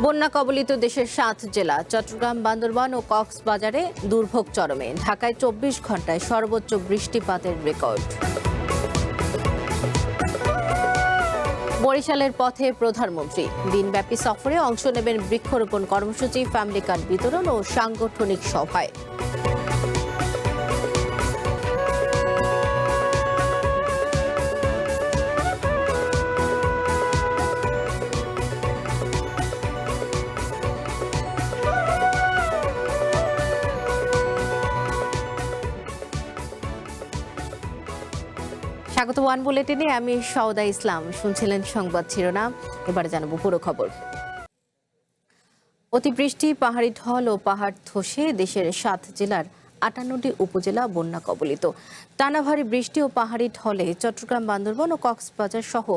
বন্যা কবলিত দেশের ৭ জেলা চট্টগ্রাম, বান্দরবান ও কক্সবাজারে দুর্ভোগ চরমে। ঢাকায় ২৪ ঘন্টায় সর্বোচ্চ বৃষ্টিপাতের রেকর্ড। বরিশালের পথে প্রধানমন্ত্রী। দিনব্যাপী সফরে অংশ নেবেন বৃক্ষরোপণ কর্মসূচি, ফ্যামিলি কার্ড বিতরণ ও সাংগঠনিক সভায়। স্বাগত ওয়ান বুলেটিনে, আমি সওদা ইসলাম। শুনছিলেন সংবাদ শিরোনাম, এবারে জানাবো পুরো খবর। অতিবৃষ্টি, পাহাড়ি ঢল ও পাহাড় ধসে দেশের ৭ জেলার ৫৮টি উপজেলা বন্যা কবলিত। টানা ভারী বৃষ্টি ও পাহাড়ি ঢলে চট্টগ্রাম, বান্দরবান ও কক্সবাজার সহ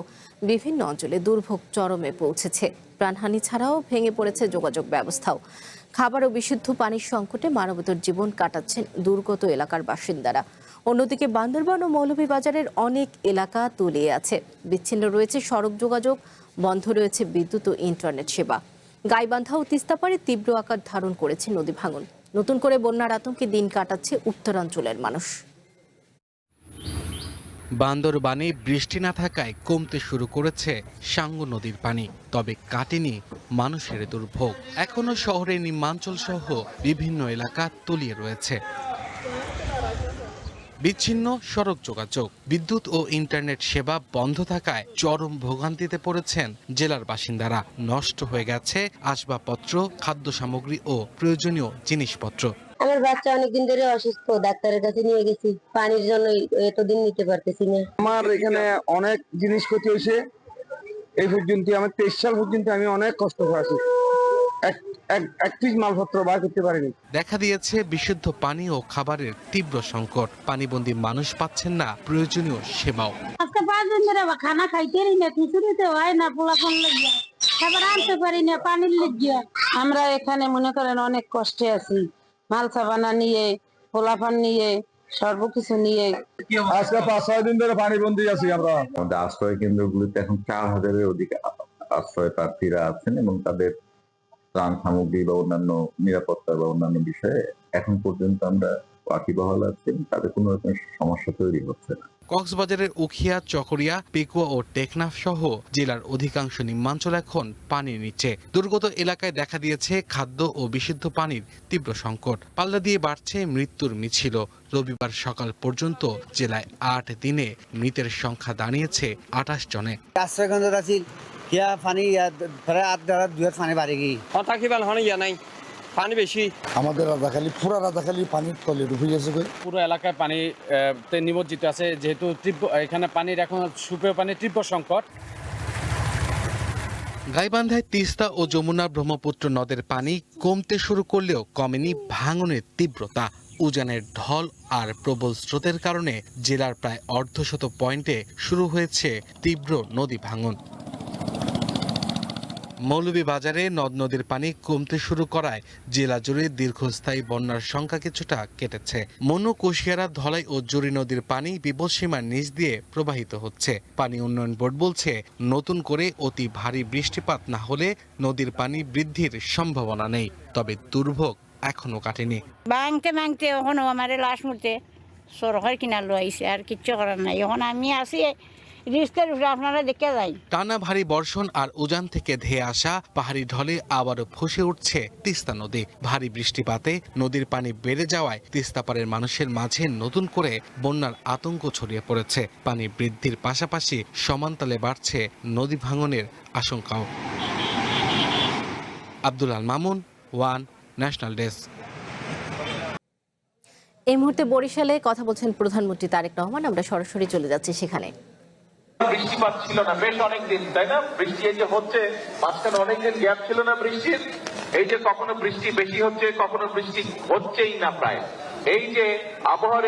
বিভিন্ন অঞ্চলে দুর্ভোগ চরমে পৌঁছেছে। প্রাণহানি ছাড়াও ভেঙে পড়েছে যোগাযোগ ব্যবস্থাও। খাবার ও বিশুদ্ধ পানির সংকটে মানবতার জীবন কাটাচ্ছেন দুর্গত এলাকার বাসিন্দারা। অন্যদিকে বান্দরবান ও মৌলভীবাজারের অনেক এলাকা তলিয়ে আছে। বিচ্ছিন্ন রয়েছে সড়ক যোগাযোগ, বন্ধ রয়েছে বিদ্যুৎ ও ইন্টারনেট সেবা। গাইবান্ধা ও তিস্তাপাড়ে তীব্র আকার ধারণ করেছে নদী ভাঙন। নতুন করে বন্যার আতঙ্কে দিন কাটাচ্ছে উত্তরাঞ্চলের মানুষ। বান্দরবানে বৃষ্টি না থাকায় কমতে শুরু করেছে সাঙ্গু নদীর পানি, তবে কাটেনি মানুষের দুর্ভোগ। এখনো শহরের নিম্নাঞ্চল সহ বিভিন্ন এলাকা তলিয়ে রয়েছে। বিচ্ছিন্ন সড়ক যোগাযোগ, বিদ্যুৎ ও ইন্টারনেট সেবা বন্ধ থাকায় চরম ভোগান্তিতে পড়েছেন জেলার বাসিন্দারা। নষ্ট হয়ে গেছে আসবাবপত্র, খাদ্য সামগ্রী ও প্রয়োজনীয় জিনিসপত্র। আমার বাচ্চা অনেকদিন ধরে অসুস্থ, ডাক্তারের কাছে নিয়ে গেছি, পানির জন্য এতদিন নিতে পারতেছি না। আমার এখানে অনেক জিনিস ক্ষতি হয়েছে। এই পর্যন্ত আমার ২৩ সাল পর্যন্ত আমি অনেক কষ্ট করেছি, এক পিস মালপত্র বার করতে পারিনি। দেখা দিয়েছে বিশুদ্ধ পানি ও খাবারের তীব্র সংকট। পানিবন্দী মানুষ পাচ্ছেন না প্রয়োজনীয় সেবাও। আজকে ৫ দিন ধরে খানা খাইতে না, খিচুড়িতে হয় না, পোলাপন লাগিয়া খাবার আনতে পারি না, পানির লাগিয়া। আমরা এখানে মনে করেন অনেক কষ্টে আছি, মাল সাবানা নিয়ে, পোলাপান নিয়ে, সর্বকিছু নিয়ে। আজকে ৫-৬ দিন ধরে পানিবন্দী আছি আমরা। আমাদের আশ্রয় কেন্দ্রগুলিতে এখন ৪,০০০-এর অধিক আশ্রয় প্রার্থীরা আছেন এবং তাদের ত্রাণ সামগ্রী বা অন্যান্য নিরাপত্তা বা অন্যান্য বিষয়ে এখন পর্যন্ত আমরা ওয়াকিবহাল আছি, তাদের কোনো রকম সমস্যা তৈরি হচ্ছে না। কক্সবাজারের উখিয়া, চকরিয়া, পেকুয়া ও টেকনাফ সহ জেলার অধিকাংশ নিম্নাঞ্চল এখন পানির নিচে। দুর্গত এলাকায় দেখা দিয়েছে খাদ্য ও বিশুদ্ধ পানির তীব্র সংকট। পাল্লা দিয়ে বাড়ছে মৃত্যুর মিছিল। রবিবার সকাল পর্যন্ত জেলায় ৮ দিনে মৃতের সংখ্যা দাঁড়িয়েছে ২৮ জনে। পানি বেশি আমাদের পুরা রাজাখালী পানির তলে ডুবে গেছে। পুরো এলাকায় পানিতে নিমজ্জিত আছে, যেহেতু এখানে পানির এখন সুপেয় পানির তীব্র সংকট। গাইবান্ধায় তিস্তা ও যমুনা ব্রহ্মপুত্র নদের পানি কমতে শুরু করলেও কমেনি ভাঙনের তীব্রতা। উজানের ঢল আর প্রবল স্রোতের কারণে জেলার প্রায় অর্ধশত পয়েন্টে শুরু হয়েছে তীব্র নদী ভাঙন। মৌলভীবাজারে নদ নদীর পানি কমতে শুরু করায় জেলা জুড়ে দীর্ঘস্থায়ী বন্যার সংখ্যা কিছুটা কেটেছে। মনু, কুশিয়ারা, ধলাই ও জুড়ি নদীর পানি বিপদসীমার নিচ দিয়ে প্রবাহিত হচ্ছে। পানি উন্নয়ন বোর্ড বলছে, নতুন করে অতি ভারী বৃষ্টিপাত না হলে নদীর পানি বৃদ্ধির সম্ভাবনা নেই, তবে দুর্ভোগ এখনো কাটেনি। ভাঙতে ভাঙতে এখনো আমার লাশ মুড়তে সরকার কিনা লইছে, আর কিচ্ছু করার নাই। এখন আমি আছি রিস্কের উপরে, আপনারা দেখে যাই। টানা ভারী বর্ষণ আর উজান থেকে ধেয়ে আসা পাহাড়ি ঢলে আবারও ফুঁসে উঠছে তিস্তা নদী। ভারী বৃষ্টিপাতে নদীর পানি বেড়ে যাওয়ায় তিস্তাপাড়ের মানুষের মাঝে নতুন করে বন্যার আতঙ্ক ছড়িয়ে পড়েছে। পানি বৃদ্ধির পাশাপাশি সমানতালে বাড়ছে নদী ভাঙনের আশঙ্কাও। Abdul Al Mamun, one national desk. এই মুহূর্তে বরিশালে কথা বলছেন প্রধানমন্ত্রী তারেক রহমান। আমরা সরাসরি চলে যাচ্ছি সেখানে। বৃষ্টিপাত ছিল না বেশ অনেকদিন, তাই না? বৃষ্টি এই যে হচ্ছে, মাঝখানে অনেকদিন গ্যাপ ছিল না বৃষ্টির। এই যে কখনো বৃষ্টি বেশি হচ্ছে, কখনো বৃষ্টি হচ্ছেই না প্রায়। এই যে আবহাওয়ার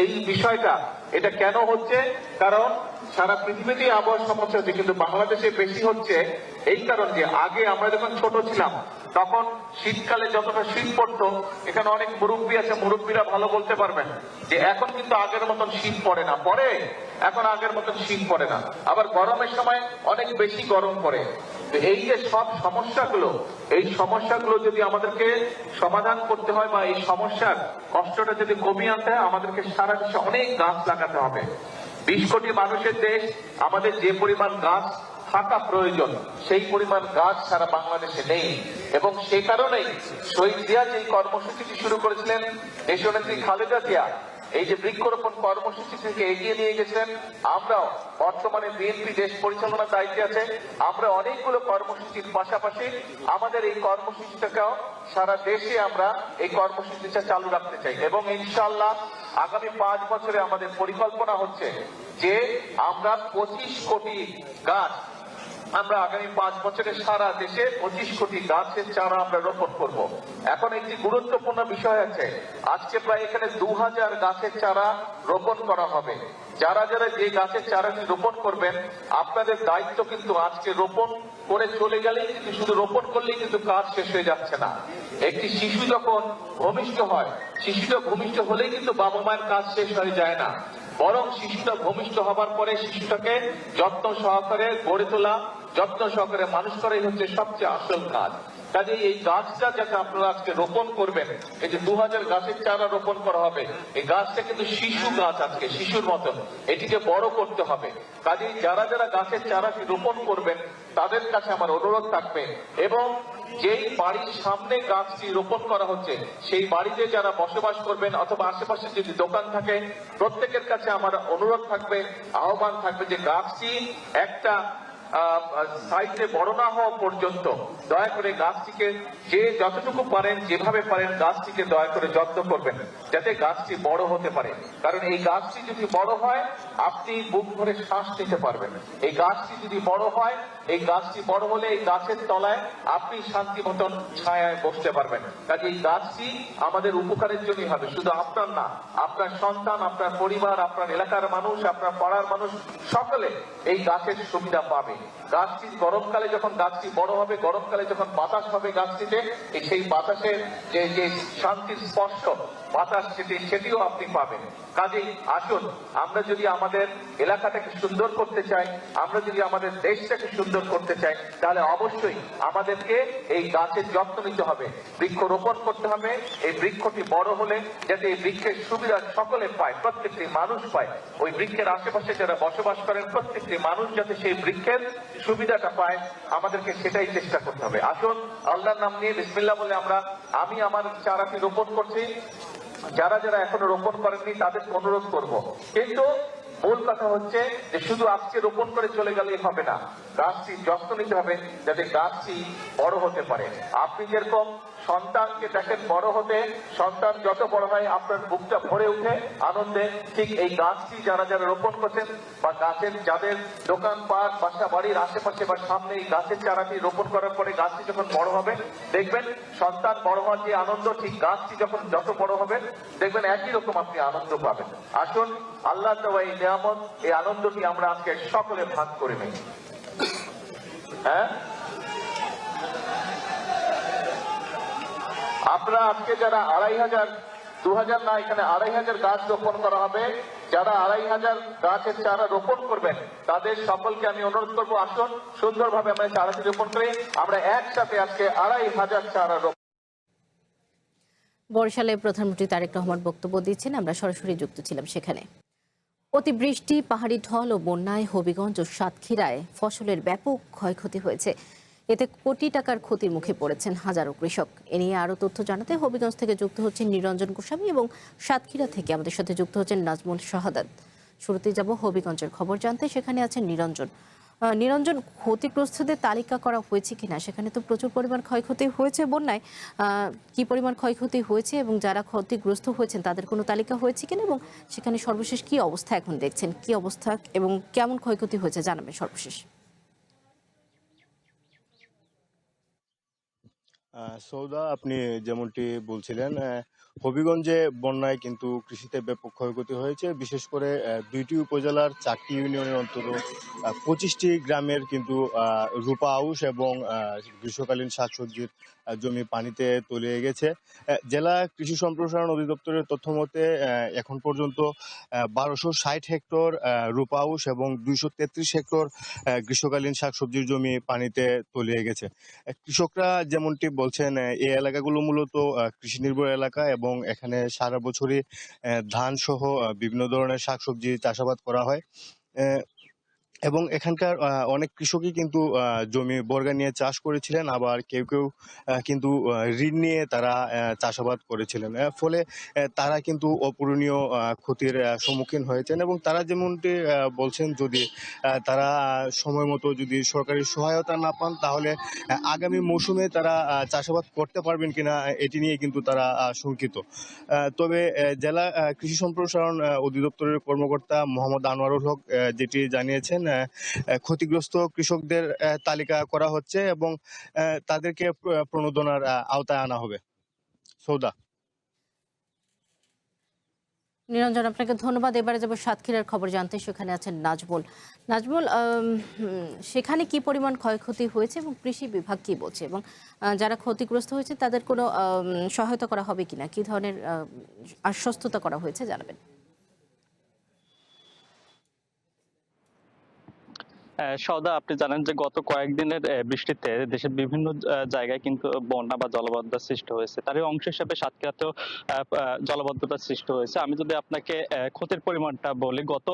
এই বিষয়টা, এটা কেন হচ্ছে? কারণ সারা পৃথিবীতে আবহাওয়ার সমস্যা হচ্ছে, কিন্তু বাংলাদেশে বেশি হচ্ছে এই কারণ যে আগে আমরা যখন ছোট ছিলাম তখন শীতকালে যতটা শীত পড়তো, এখানে অনেক মুরব্বী আছে, মুরব্বীরা ভালো বলতে পারবেন যে এখন কিন্তু আগের মতন শীত পড়ে না। এখন আগের মতন শীত পড়ে না। আবার গরমের সময় অনেক বেশি গরম পড়ে। তো এই যে সব সমস্যাগুলো, এই সমস্যাগুলো যদি আমাদেরকে সমাধান করতে হয় বা এই সমস্যার কষ্টটা যদি কমিয়ে আনতে হয়, আমাদেরকে সারা দেশে অনেক গাছ লাগাতে হবে। 20 কোটি মানুষের দেশ, আমাদের যে পরিমাণ গাছ থাকা প্রয়োজন সেই পরিমাণ গাছ সারা বাংলাদেশে নেই। এবং সেই কারণেই শহীদ জিয়া যে কর্মসূচিটি শুরু করেছিলেন, দেশনেত্রী খালেদা জিয়া এই যে বৃক্ষরোপণ কর্মসূচি থেকে এগিয়ে নিয়ে গেছেন, আমরাও বর্তমানে বিএনপি দেশ পরিচালনার দায়িত্বে আছে, আমরা অনেকগুলো কর্মসূচির পাশাপাশি আমাদের এই কর্মসূচিটাকেও সারা দেশে আমরা এই কর্মসূচিটা চালু রাখতে চাই। এবং ইনশাআল্লাহ আগামী 5 বছরে আমাদের পরিকল্পনা হচ্ছে যে আমরা 25 কোটি গাছ, আমরা আগামী 5 বছরে সারা দেশে 25 কোটি গাছের চারা আমরা রোপণ করব। এখন একটি গুরুত্বপূর্ণ বিষয় আছে, আজকে প্রায় এখানে 2000 গাছের চারা রোপণ করা হবে। যারা যারা যে গাছের চারাটি রোপণ করবেন, আপনাদের দায়িত্ব কিন্তু আজকে রোপণ করে চলে গেলেই কিন্তু শুধু রোপণ করলেই কিন্তু কাজ শেষ হয়ে যাচ্ছে না। একটি শিশু যখন ভূমিষ্ঠ হয়, শিশুটা ভূমিষ্ঠ হলেই কিন্তু বাবা মায়ের কাজ শেষ হয়ে যায় না, বরং শিশুটা ভূমিষ্ঠ হবার পরে শিশুটাকে যত্ন সহকারে গড়ে তোলা, যত্ন সহকারে মানুষ করাই হচ্ছে সবচেয়ে আসল কাজ। কাজেই এই গাছটা যাতে আপনারা আজকে রোপণ করবেন, এই যে 2000 গাছের চারা রোপণ করা হবে, এই গাছটা কিন্তু শিশু গাছ, আজকে শিশুর মতন, এটিকে বড় করতে হবে। কাজেই যারা যারা গাছের চারাটি রোপণ করবেন তাদের কাছে আমার অনুরোধ থাকবে, এবং যেই বাড়ির সামনে গাছটি রোপণ করা হচ্ছে সেই বাড়িতে যারা বসবাস করবেন অথবা আশেপাশে যদি দোকান থাকে, প্রত্যেকের কাছে আমার অনুরোধ থাকবে, আহ্বান থাকবে যে গাছটি একটা সাইজে বড় না হওয়া পর্যন্ত দয়া করে গাছটিকে যে যতটুকু পারেন, যেভাবে পারেন গাছটিকে দয়া করে যত্ন করবেন যাতে গাছটি বড় হতে পারে। কারণ এই গাছটি যদি বড় হয়, আপনি বুক ভরে শ্বাস নিতে পারবেন। এই গাছটি যদি বড় হয়, এই গাছটি বড় হলে এই গাছের তলায় আপনি শান্তি মতন ছায়ায় বসতে পারবেন। কাজে এই গাছটি আমাদের উপকারের জন্যই হবে, শুধু আপনার না, আপনার সন্তান, আপনার পরিবার, আপনার এলাকার মানুষ, আপনার পাড়ার মানুষ সকলে এই গাছের সুবিধা পাবে। গাছটি গরমকালে যখন গাছটি বড় হবে, গরমকালে যখন বাতাস হবে গাছটিতে, সেই বাতাসের যে শান্তির স্পর্শ বাতাস সেটিও আপনি পাবেন। কাজেই আসুন, আমরা যদি আমাদের এলাকাটাকে সুন্দর করতে চাই, আমরা যদি আমাদের দেশটাকে সুন্দর করতে চাই, তাহলে অবশ্যই আমাদেরকে এই গাছের যত্ন নিতে হবে, বৃক্ষ রোপণ করতে হবে। এই বৃক্ষটি বড় হলে যাতে এই বৃক্ষের সুবিধা সকলে পায়, প্রত্যেকটি মানুষ পায়, ওই বৃক্ষের আশেপাশে যারা বসবাস করেন প্রত্যেকটি মানুষ যাতে সেই বৃক্ষের সুবিধাটা পায়, আমাদেরকে সেটাই চেষ্টা করতে হবে। আসুন আল্লাহর নাম নিয়ে বিসমিল্লাহ বলে আমি আমার চারাটি রোপণ করছি। যারা যারা এখনো রোপণ করেননি তাদেরকে অনুরোধ করব, কিন্তু মূল কথা হচ্ছে যে শুধু আজকে রোপণ করে চলে গেলেই হবে না, গাছটি যত্ন নিতে হবে যাতে গাছটি বড় হতে পারে। আপনি যেরকম সন্তানকে দেখেন বড় হতে, সন্তান যত বড় হয় আপনার বুকটা ভরে উঠে আনন্দে, ঠিক এই গাছটি যারা যারা রোপণ করছেন বা গাছের যাদের দোকানপাট, বাসা বাড়ির আশেপাশে বা সামনে এই গাছের চারাটি রোপণ করার পরে গাছটি যখন বড় হবে, দেখবেন সন্তান বড় হওয়ার যে আনন্দ, ঠিক গাছটি যখন যত বড় হবে দেখবেন একই রকম আপনি আনন্দ পাবেন। আসুন আল্লাহ দেওয়া এই নিয়ামত, এই আনন্দটি আমরা আজকে সকলে ভাগ করে নিই। হ্যাঁ, আপনারা আজকে যারা 2500, 2000 না, এখানে 2500 গাছ রোপণ করা হবে, যারা 2500 গাছের চারা রোপণ করবেন তাদের সকলকে আমি অনুরোধ করবো, আসুন সুন্দরভাবে আমরা চারাটি রোপণ করি, আমরা একসাথে আজকে 2500 চারা রোপণ। বরিশালে প্রধানমন্ত্রী তারেক রহমান বক্তব্য দিচ্ছেন, আমরা সরাসরি যুক্ত ছিলাম সেখানে। অতিবৃষ্টি, পাহাড়ি ঢল ও বন্যায় হবিগঞ্জ ও সাতক্ষীরায় ফসলের ব্যাপক ক্ষয়ক্ষতি হয়েছে। এতে কোটি টাকার ক্ষতির মুখে পড়েছেন হাজারো কৃষক। এ নিয়ে আরও তথ্য জানাতে হবিগঞ্জ থেকে যুক্ত হচ্ছেন নিরঞ্জন গোস্বামী এবং সাতক্ষীরা থেকে আমাদের সাথে যুক্ত হচ্ছেন নাজমুল শাহাদাত। শুরুতেই যাব হবিগঞ্জের খবর জানতে, সেখানে আছেন নিরঞ্জন। নিরঞ্জন, ক্ষতিগ্রস্তদের তালিকা করা হয়েছে কিনা? সেখানে তো প্রচুর পরিমাণ ক্ষয়ক্ষতি হয়েছে বন্যায়, কি পরিমাণ ক্ষয়ক্ষতি হয়েছে এবং যারা ক্ষতিগ্রস্ত হয়েছেন তাদের কোনো তালিকা হয়েছে কিনা, এবং সেখানে সর্বশেষ কি অবস্থা এখন দেখছেন, কি অবস্থা এবং কেমন ক্ষয়ক্ষতি হয়েছে জানাবেন সর্বশেষ। সৌদা, আপনি যেমনটি বলছিলেন, হবিগঞ্জে বন্যায় কিন্তু কৃষিতে ব্যাপক ক্ষয়ক্ষতি হয়েছে। বিশেষ করে ২টি উপজেলার ৪টি ইউনিয়নের অন্তত ২৫টি গ্রামের কিন্তু রূপা আউশ এবং গ্রীষ্মকালীন শাকসবজির জমি পানিতে তলিয়ে গেছে। জেলা কৃষি সম্প্রসারণ অধিদপ্তরের তথ্য মতে এখন পর্যন্ত ১২৬০ হেক্টর রূপা আউশ এবং ২৩৩ হেক্টর গ্রীষ্মকালীন শাকসবজির জমি পানিতে তলিয়ে গেছে। কৃষকরা যেমনটি বলছেন, এই এলাকাগুলো মূলত কৃষি নির্ভর এলাকা এবং এখানে সারা বছরই ধান সহ বিভিন্ন ধরনের শাকসবজি চাষাবাদ করা হয়। এবং এখানকার অনেক কৃষকই কিন্তু জমি বর্গা নিয়ে চাষ করেছিলেন, আবার কেউ কেউ কিন্তু ঋণ নিয়ে তারা চাষাবাদ করেছিলেন। ফলে তারা কিন্তু অপূরণীয় ক্ষতির সম্মুখীন হয়েছেন এবং তারা যেমনটি বলছেন, যদি তারা সময় মতো যদি সরকারি সহায়তা না পান তাহলে আগামী মৌসুমে তারা চাষাবাদ করতে পারবেন কিনা এটি নিয়ে কিন্তু তারা শঙ্কিত। তবে জেলা কৃষি সম্প্রসারণ অধিদপ্তরের কর্মকর্তা মোহাম্মদ আনোয়ারুল হক যেটি জানিয়েছেন, ক্ষতিগ্রস্ত কৃষকদের তালিকা করা হচ্ছে এবং তাদেরকে প্রণোদনার আওতায় আনা হবে। সৌদা। নিরঞ্জন, আপনাকে ধন্যবাদ। এবারে যাব সাতক্ষীরার খবর জানতে, সেখানে আছেন নাজমুল। নাজমুল, সেখানে কি পরিমাণ ক্ষয়ক্ষতি হয়েছে এবং কৃষি বিভাগ কি বলছে, এবং যারা ক্ষতিগ্রস্ত হয়েছে তাদের কোনো সহায়তা করা হবে কিনা, কি ধরনের আশ্বস্ততা করা হয়েছে জানাবেন। সওদা, আপনি জানেন যে গত কয়েকদিনের বৃষ্টিতে দেশের বিভিন্ন জায়গায় কিন্তু বন্যা বা জলবদ্ধতার সৃষ্টি হয়েছে। তারই অংশ হিসেবে সাতক্ষীরাতেও জলবদ্ধতার সৃষ্টি হয়েছে। আমি যদি আপনাকে ক্ষতির পরিমাণটা বলি, গত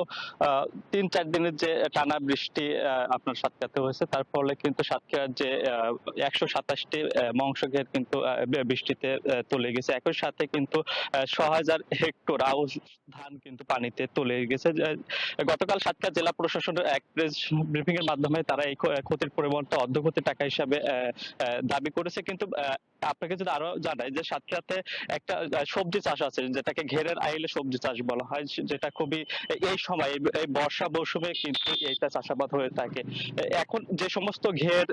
৩-৪ দিনের যে টানা বৃষ্টি আপনার সাতক্ষীরাতে হয়েছে, তার ফলে কিন্তু সাতক্ষীরার যে ১২৭টি মংস ঘের কিন্তু বৃষ্টিতে তলিয়ে গেছে। একই সাথে কিন্তু ৬০০০ হেক্টর আউশ ধান কিন্তু পানিতে তলিয়ে গেছে। গতকাল সাতক্ষীরা জেলা প্রশাসনের এক প্রেস ব্রিফিং এর মাধ্যমে তারা এই ক্ষতির পরিমাণটা অর্ধক্ষতি টাকা হিসাবে দাবি করেছে। কিন্তু আপনাকে যদি আরো জানাই যে সাতক্ষীরাতে একটা সবজি চাষ আছে, যেটাকে ঘেরের আইলে সবজি চাষ বলা হয়, যেটা খুবই এই সময় এই বর্ষা মৌসুমে কিন্তু এইটা চাষাবাদ হয়ে থাকে। এখন যে সমস্ত ঘের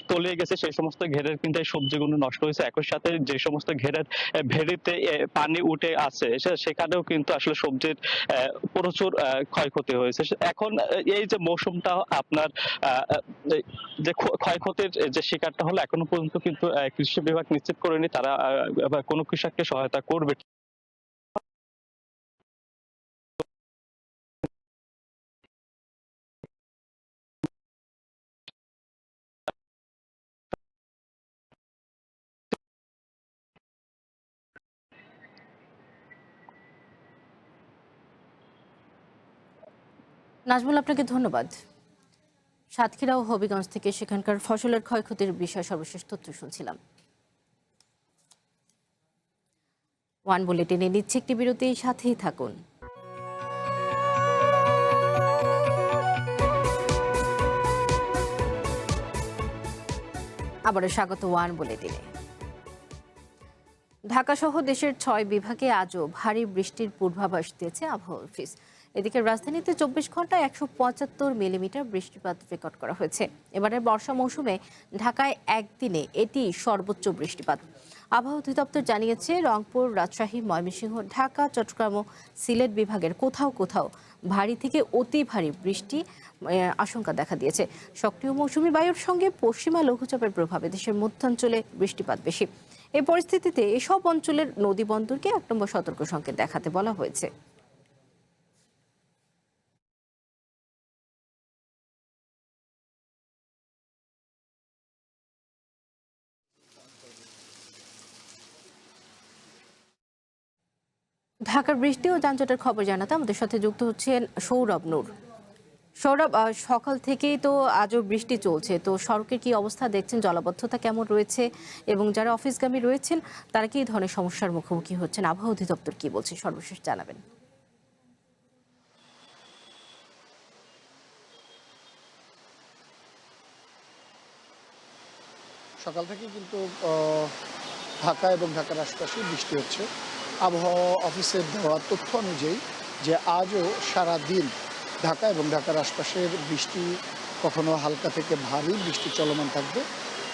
তলিয়ে গেছে সেই সমস্ত ঘেরের কিন্তু এই সবজিগুলো নষ্ট হয়েছে। একই সাথে যে সমস্ত ঘেরের ভেড়িতে পানি উঠে আছে সেখানেও কিন্তু আসলে সবজির প্রচুর ক্ষয়ক্ষতি হয়েছে। এখন এই যে মৌসুমটা আপনার যে ক্ষয়ক্ষতির যে শিকারটা হলো, এখনো পর্যন্ত কিন্তু কৃষি বিভাগ নিশ্চিত করেনি তারা কোনো কৃষককে সহায়তা করবে। নাজমুল, আপনাকে ধন্যবাদ। সাতক্ষীরা ও হবিগঞ্জ থেকে সেখানকার ফসলের ক্ষয়ক্ষতির বিষয়ে সর্বশেষ তথ্য শুনছিলাম। ওয়ান বুলেটিনে নিচ্ছে একটি বিরতি, সাথেই থাকুন। আবারও স্বাগত ওয়ান বুলেটিনে। ঢাকা সহ দেশের 6 বিভাগে আজও ভারী বৃষ্টির পূর্বাভাস দিয়েছে আবহাওয়া অফিস। এদিকে রাজধানীতে 24 ঘন্টায় 175 মিলিমিটার বৃষ্টিপাত রেকর্ড করা হয়েছে। এবারের বর্ষা মৌসুমে ঢাকায় একদিনে এটি সর্বোচ্চ বৃষ্টিপাত। আবহাওয়া অধিদপ্তর জানিয়েছে, রংপুর, রাজশাহী, ময়মনসিংহ, ঢাকা, চট্টগ্রাম ও সিলেট বিভাগের কোথাও কোথাও ভারী থেকে অতি ভারী বৃষ্টি আশঙ্কা দেখা দিয়েছে। সক্রিয় মৌসুমী বায়ুর সঙ্গে পশ্চিমা লঘুচাপের প্রভাবে দেশের মধ্যাঞ্চলে বৃষ্টিপাত বেশি। এই পরিস্থিতিতে এসব অঞ্চলের নদী বন্দরকে 1 নম্বর সতর্ক সংকেত দেখাতে বলা হয়েছে। ঢাকার বৃষ্টি ও যানজটের খবর জানাতে আমাদের সাথে যুক্ত হচ্ছেন সৌরভ নূর। সৌরভ, সকাল থেকেই তো আজও বৃষ্টি চলছে, তো সড়কের কি অবস্থা দেখছেন, জলাবদ্ধতা কেমন রয়েছে, এবং যারা অফিসগামী রয়েছেন তারা কি ধরনের সমস্যার মুখোমুখি হচ্ছেন, আবহাওয়া অধিদপ্তর কি বলছে সর্বশেষ জানাবেন। সকাল থেকে কিন্তু ঢাকা এবং ঢাকার আশপাশে বৃষ্টি হচ্ছে। আবহাওয়া অফিসের দেওয়া তথ্য অনুযায়ী যে আজও সারা দিন ঢাকা এবং ঢাকার আশপাশের বৃষ্টি কখনো হালকা থেকে ভারী বৃষ্টি চলমান থাকবে।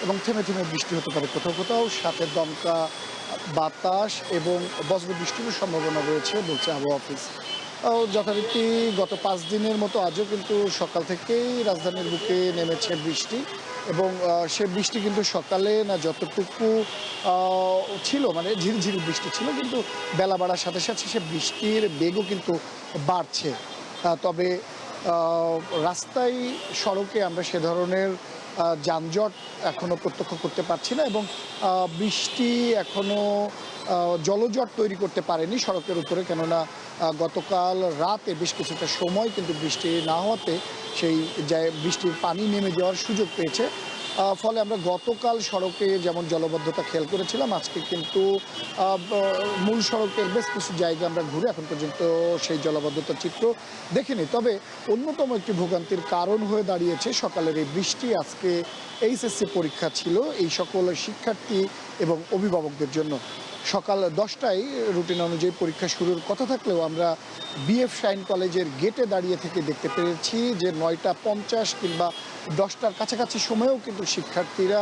এবং থেমে থেমে বৃষ্টি হতে পারে কোথাও কোথাও, সাথে দমকা বাতাস এবং বজ্রবৃষ্টিরও সম্ভাবনা রয়েছে বলছে আবহাওয়া অফিস। যথারীতি গত 5 দিনের মতো আজও কিন্তু সকাল থেকেই রাজধানীর বুকে নেমেছে বৃষ্টি, এবং সে বৃষ্টি কিন্তু সকালে না যতটুকু ছিল, মানে ঝিরঝিরি বৃষ্টি ছিল, কিন্তু বেলা বাড়ার সাথে সাথে সে বৃষ্টির বেগও কিন্তু বাড়ছে। তবে রাস্তায় সড়কে আমরা সে ধরনের যানজট এখনো প্রত্যক্ষ করতে পারছি না, এবং বৃষ্টি এখনো জলজট তৈরি করতে পারেনি সড়কের উপরে, কেননা গতকাল রাতে বেশ কিছুটা সময় কিন্তু বৃষ্টি না হওয়াতে সেই বৃষ্টির পানি নেমে যাওয়ার সুযোগ পেয়েছে। ফলে আমরা গতকাল সড়কে যেমন জলবদ্ধতা খেয়াল করেছিলাম, আজকে কিন্তু মূল সড়কের বেশ কিছু জায়গা আমরা ঘুরে এখন পর্যন্ত সেই জলবদ্ধতার চিত্র দেখিনি। তবে অন্যতম একটি ভোগান্তির কারণ হয়ে দাঁড়িয়েছে সকালের এই বৃষ্টি। আজকে এইচএসসি পরীক্ষা ছিল এই সকল শিক্ষার্থী এবং অভিভাবকদের জন্য। সকাল 10টায় রুটিন অনুযায়ী পরীক্ষা শুরুর কথা থাকলেও আমরা বিএফ শাইন কলেজের গেটে দাঁড়িয়ে থেকে দেখতে পেরেছি যে 9:50 কিংবা 10টার কাছাকাছি সময়েও কিন্তু শিক্ষার্থীরা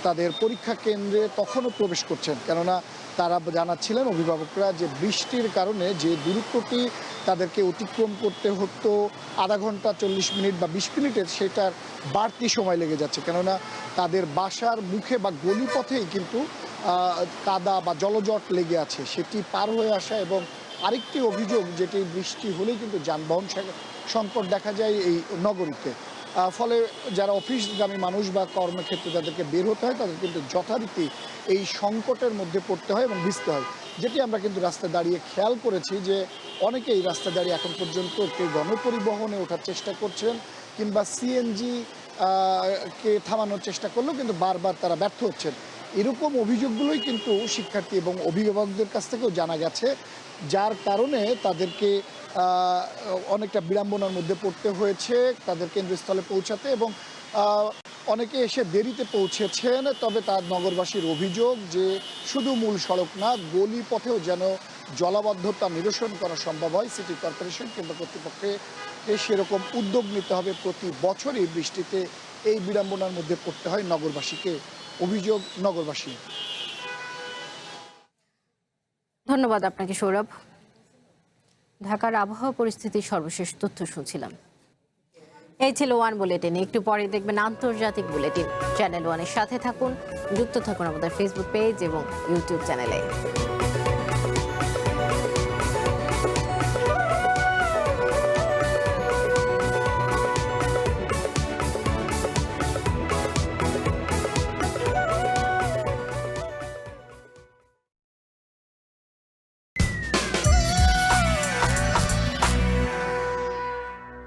তাদের পরীক্ষা কেন্দ্রে তখনও প্রবেশ করছেন, কেননা তারা জানাচ্ছিলেন অভিভাবকরা যে বৃষ্টির কারণে যে দূরত্বটি তাদেরকে অতিক্রম করতে হতো আধা ঘন্টা 40 মিনিট বা 20 মিনিটের, সেটার বাড়তি সময় লেগে যাচ্ছে, কেননা তাদের বাসার মুখে বা গলিপথেই কিন্তু কাদা বা জলজট লেগে আছে, সেটি পার হয়ে আসা। এবং আরেকটি অভিযোগ, যেটি বৃষ্টি হলেই কিন্তু যানবাহন সংকট দেখা যায় এই নগরীতে। ফলে যারা অফিসগামী মানুষ বা কর্মক্ষেত্রে যাদেরকে বের হতে হয় তাদের কিন্তু যথারীতি এই সংকটের মধ্যে পড়তে হয় এবং ভিজতে হয়, যেটি আমরা কিন্তু রাস্তায় দাঁড়িয়ে খেয়াল করেছি যে অনেকেই রাস্তায় দাঁড়িয়ে এখন পর্যন্ত কেউ গণপরিবহনে ওঠার চেষ্টা করছেন কিংবা সিএনজি কে থামানোর চেষ্টা করলেও কিন্তু বারবার তারা ব্যর্থ হচ্ছেন। এরকম অভিযোগগুলোই কিন্তু শিক্ষার্থী এবং অভিভাবকদের কাছ থেকেও জানা গেছে, যার কারণে তাদেরকে অনেকটা বিড়ম্বনার মধ্যে পড়তে হয়েছে তাদের কেন্দ্রস্থলে পৌঁছাতে, এবং অনেকে এসে দেরিতে পৌঁছেছেন। তবে তার নগরবাসীর অভিযোগ যে শুধু মূল সড়ক না, গলি পথেও যেন জলাবদ্ধতা নিরসন করা সম্ভব হয়। সিটি কর্পোরেশন কিংবা কর্তৃপক্ষকে সেরকম উদ্যোগ নিতে হবে। প্রতি বছরই বৃষ্টিতে এই বিড়ম্বনার মধ্যে পড়তে হয় নগরবাসীকে, অভিযোগ নগরবাসী। ধন্যবাদ আপনাকে সৌরভ। ঢাকার আবহাওয়া পরিস্থিতির সর্বশেষ তথ্য শুনছিলাম। এই ছিল ওয়ান বুলেটিন। একটু পরে দেখবেন আন্তর্জাতিক বুলেটিন। চ্যানেল ওয়ানের সাথে থাকুন, যুক্ত থাকুন আমাদের ফেসবুক পেজ এবং ইউটিউব চ্যানেলে।